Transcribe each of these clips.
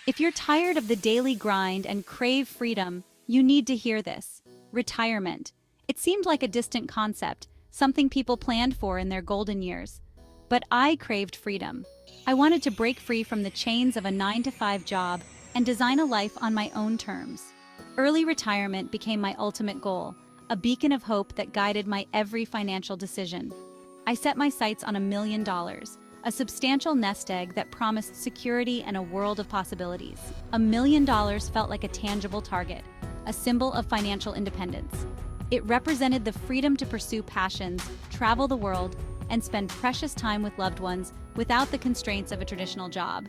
If you're tired of the daily grind and crave freedom, you need to hear this. Retirement. It seemed like a distant concept, something people planned for in their golden years. But I craved freedom. I wanted to break free from the chains of a 9-to-5 job and design a life on my own terms. Early retirement became my ultimate goal, a beacon of hope that guided my every financial decision. I set my sights on $1 million, a substantial nest egg that promised security and a world of possibilities. $1 million felt like a tangible target, a symbol of financial independence. It represented the freedom to pursue passions, travel the world, and spend precious time with loved ones without the constraints of a traditional job.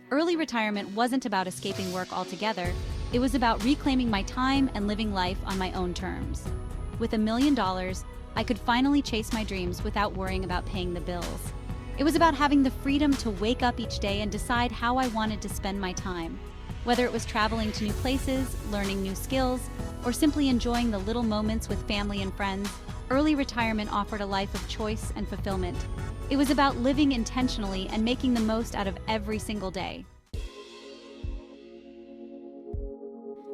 Early retirement wasn't about escaping work altogether. It was about reclaiming my time and living life on my own terms. With $1 million, I could finally chase my dreams without worrying about paying the bills. It was about having the freedom to wake up each day and decide how I wanted to spend my time. Whether it was traveling to new places, learning new skills, or simply enjoying the little moments with family and friends, early retirement offered a life of choice and fulfillment. It was about living intentionally and making the most out of every single day.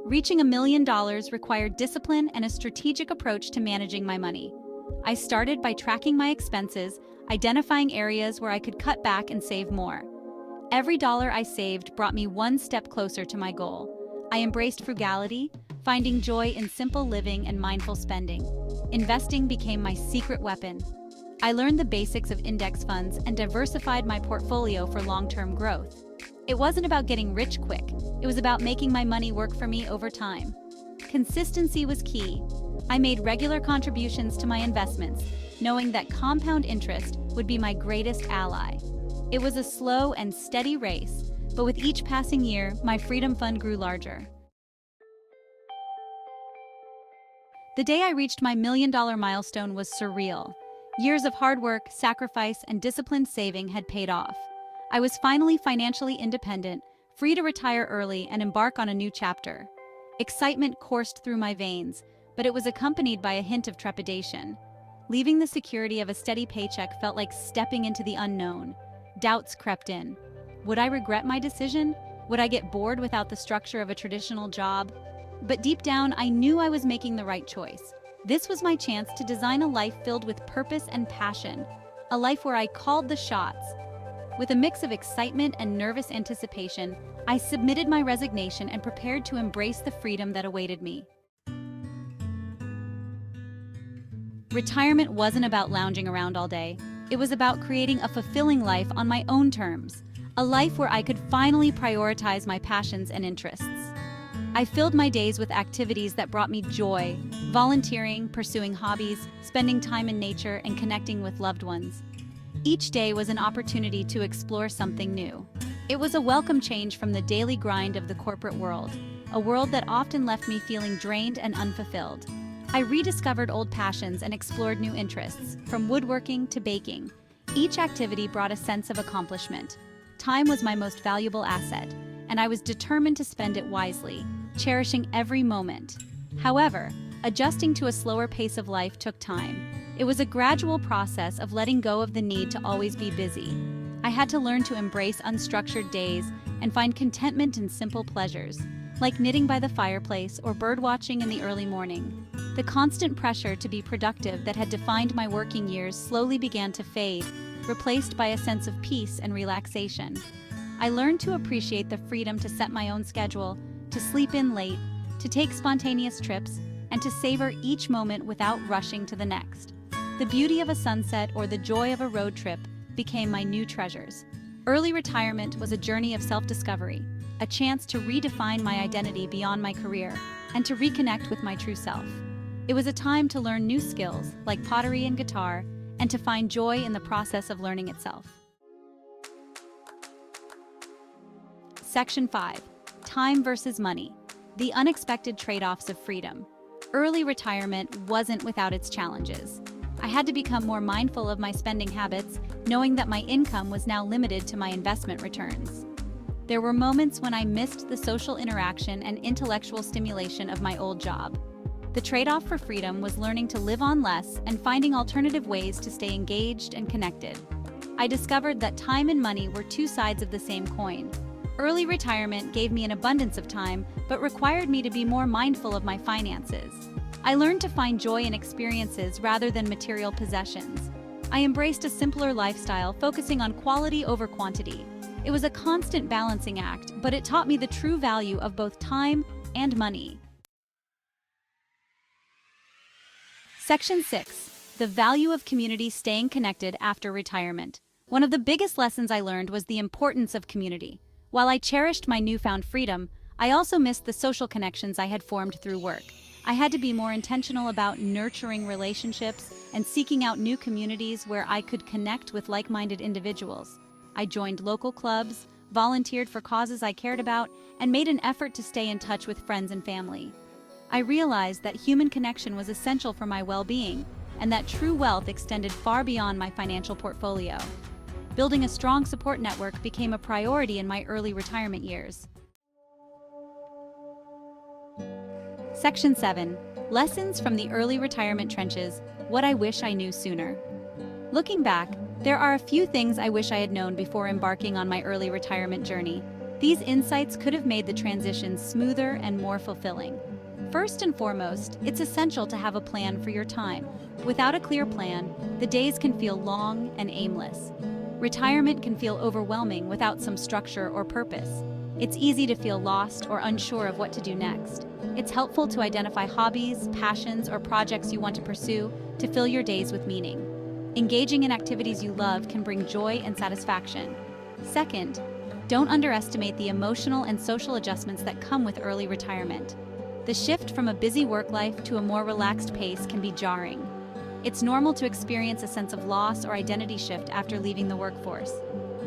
Reaching $1 million required discipline and a strategic approach to managing my money. I started by tracking my expenses, identifying areas where I could cut back and save more. Every dollar I saved brought me one step closer to my goal. I embraced frugality, finding joy in simple living and mindful spending. Investing became my secret weapon. I learned the basics of index funds and diversified my portfolio for long-term growth. It wasn't about getting rich quick. It was about making my money work for me over time. Consistency was key. I made regular contributions to my investments, knowing that compound interest would be my greatest ally. It was a slow and steady race, but with each passing year, my freedom fund grew larger. The day I reached my $1 million milestone was surreal. Years of hard work, sacrifice, and disciplined saving had paid off. I was finally financially independent, free to retire early and embark on a new chapter. Excitement coursed through my veins, but it was accompanied by a hint of trepidation. Leaving the security of a steady paycheck felt like stepping into the unknown. Doubts crept in. Would I regret my decision? Would I get bored without the structure of a traditional job? But deep down, I knew I was making the right choice. This was my chance to design a life filled with purpose and passion, a life where I called the shots. With a mix of excitement and nervous anticipation, I submitted my resignation and prepared to embrace the freedom that awaited me. Retirement wasn't about lounging around all day. It was about creating a fulfilling life on my own terms, a life where I could finally prioritize my passions and interests. I filled my days with activities that brought me joy, volunteering, pursuing hobbies, spending time in nature, and connecting with loved ones. Each day was an opportunity to explore something new. It was a welcome change from the daily grind of the corporate world, a world that often left me feeling drained and unfulfilled. I rediscovered old passions and explored new interests, from woodworking to baking. Each activity brought a sense of accomplishment. Time was my most valuable asset, and I was determined to spend it wisely, cherishing every moment. However, adjusting to a slower pace of life took time. It was a gradual process of letting go of the need to always be busy. I had to learn to embrace unstructured days and find contentment in simple pleasures, like knitting by the fireplace or birdwatching in the early morning. The constant pressure to be productive that had defined my working years slowly began to fade, replaced by a sense of peace and relaxation. I learned to appreciate the freedom to set my own schedule, to sleep in late, to take spontaneous trips, and to savor each moment without rushing to the next. The beauty of a sunset or the joy of a road trip became my new treasures. Early retirement was a journey of self-discovery, a chance to redefine my identity beyond my career, and to reconnect with my true self. It was a time to learn new skills, like pottery and guitar, and to find joy in the process of learning itself. Section 5. Time versus money. The unexpected trade-offs of freedom. Early retirement wasn't without its challenges. I had to become more mindful of my spending habits, knowing that my income was now limited to my investment returns. There were moments when I missed the social interaction and intellectual stimulation of my old job. The trade-off for freedom was learning to live on less and finding alternative ways to stay engaged and connected. I discovered that time and money were two sides of the same coin. Early retirement gave me an abundance of time, but required me to be more mindful of my finances. I learned to find joy in experiences rather than material possessions. I embraced a simpler lifestyle, focusing on quality over quantity. It was a constant balancing act, but it taught me the true value of both time and money. Section 6. The value of community, staying connected after retirement. One of the biggest lessons I learned was the importance of community. While I cherished my newfound freedom, I also missed the social connections I had formed through work. I had to be more intentional about nurturing relationships and seeking out new communities where I could connect with like-minded individuals. I joined local clubs, volunteered for causes I cared about, and made an effort to stay in touch with friends and family. I realized that human connection was essential for my well-being, and that true wealth extended far beyond my financial portfolio. Building a strong support network became a priority in my early retirement years. Section 7. Lessons from the early retirement trenches, what I wish I knew sooner. Looking back, there are a few things I wish I had known before embarking on my early retirement journey. These insights could have made the transition smoother and more fulfilling. First and foremost, it's essential to have a plan for your time. Without a clear plan, the days can feel long and aimless. Retirement can feel overwhelming without some structure or purpose. It's easy to feel lost or unsure of what to do next. It's helpful to identify hobbies, passions, or projects you want to pursue to fill your days with meaning. Engaging in activities you love can bring joy and satisfaction. Second, don't underestimate the emotional and social adjustments that come with early retirement. The shift from a busy work life to a more relaxed pace can be jarring. It's normal to experience a sense of loss or identity shift after leaving the workforce.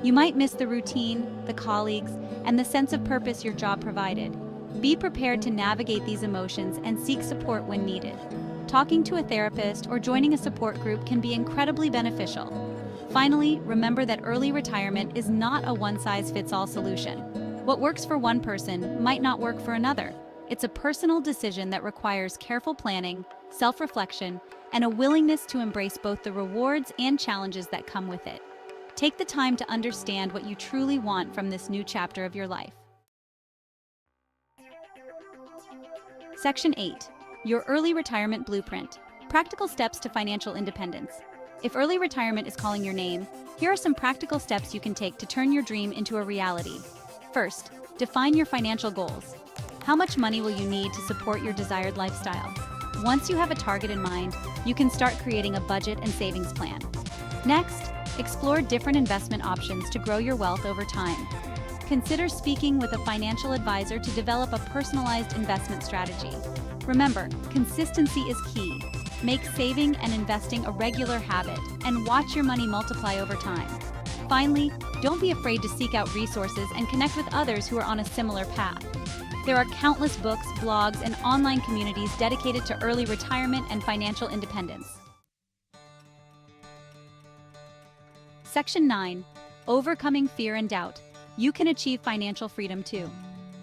You might miss the routine, the colleagues, and the sense of purpose your job provided. Be prepared to navigate these emotions and seek support when needed. Talking to a therapist or joining a support group can be incredibly beneficial. Finally, remember that early retirement is not a one-size-fits-all solution. What works for one person might not work for another. It's a personal decision that requires careful planning, self-reflection, and a willingness to embrace both the rewards and challenges that come with it. Take the time to understand what you truly want from this new chapter of your life. Section 8. Your early retirement blueprint. Practical steps to financial independence. If early retirement is calling your name, here are some practical steps you can take to turn your dream into a reality. First, define your financial goals. How much money will you need to support your desired lifestyle? Once you have a target in mind, you can start creating a budget and savings plan. Next, explore different investment options to grow your wealth over time. Consider speaking with a financial advisor to develop a personalized investment strategy. Remember, consistency is key. Make saving and investing a regular habit, and watch your money multiply over time. Finally, don't be afraid to seek out resources and connect with others who are on a similar path. There are countless books, blogs, and online communities dedicated to early retirement and financial independence. Section 9. Overcoming fear and doubt. You can achieve financial freedom too.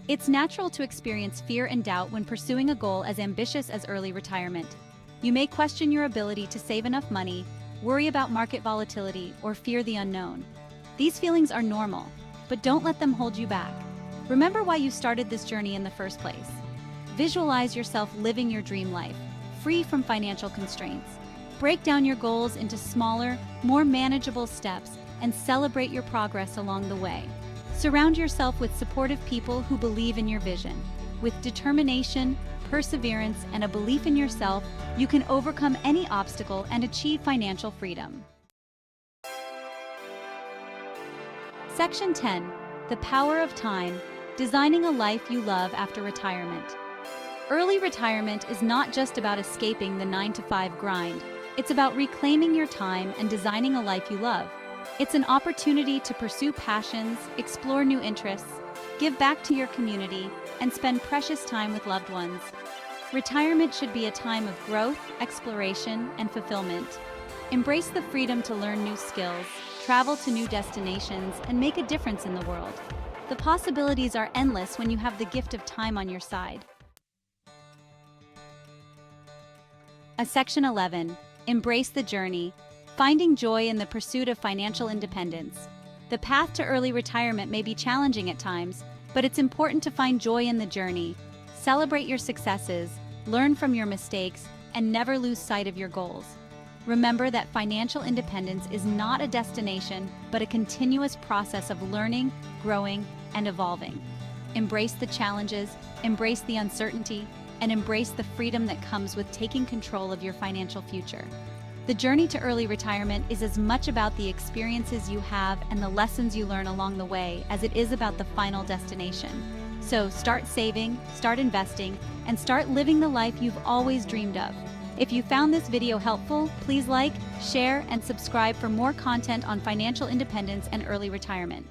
It's natural to experience fear and doubt when pursuing a goal as ambitious as early retirement. You may question your ability to save enough money, worry about market volatility, or fear the unknown. These feelings are normal, but don't let them hold you back. Remember why you started this journey in the first place. Visualize yourself living your dream life, free from financial constraints. Break down your goals into smaller, more manageable steps and celebrate your progress along the way. Surround yourself with supportive people who believe in your vision. With determination, perseverance, and a belief in yourself, you can overcome any obstacle and achieve financial freedom. Section 10. The power of time. Designing a life you love after retirement. Early retirement is not just about escaping the 9-to-5 grind. It's about reclaiming your time and designing a life you love. It's an opportunity to pursue passions, explore new interests, give back to your community, and spend precious time with loved ones. Retirement should be a time of growth, exploration, and fulfillment. Embrace the freedom to learn new skills, travel to new destinations, and make a difference in the world. The possibilities are endless when you have the gift of time on your side. Section 11. Embrace the journey. Finding joy in the pursuit of financial independence. The path to early retirement may be challenging at times, but it's important to find joy in the journey. Celebrate your successes, learn from your mistakes, and never lose sight of your goals. Remember that financial independence is not a destination, but a continuous process of learning, growing, and evolving. Embrace the challenges, embrace the uncertainty, and embrace the freedom that comes with taking control of your financial future. The journey to early retirement is as much about the experiences you have and the lessons you learn along the way as it is about the final destination. So start saving, start investing, and start living the life you've always dreamed of. If you found this video helpful, please like, share, and subscribe for more content on financial independence and early retirement.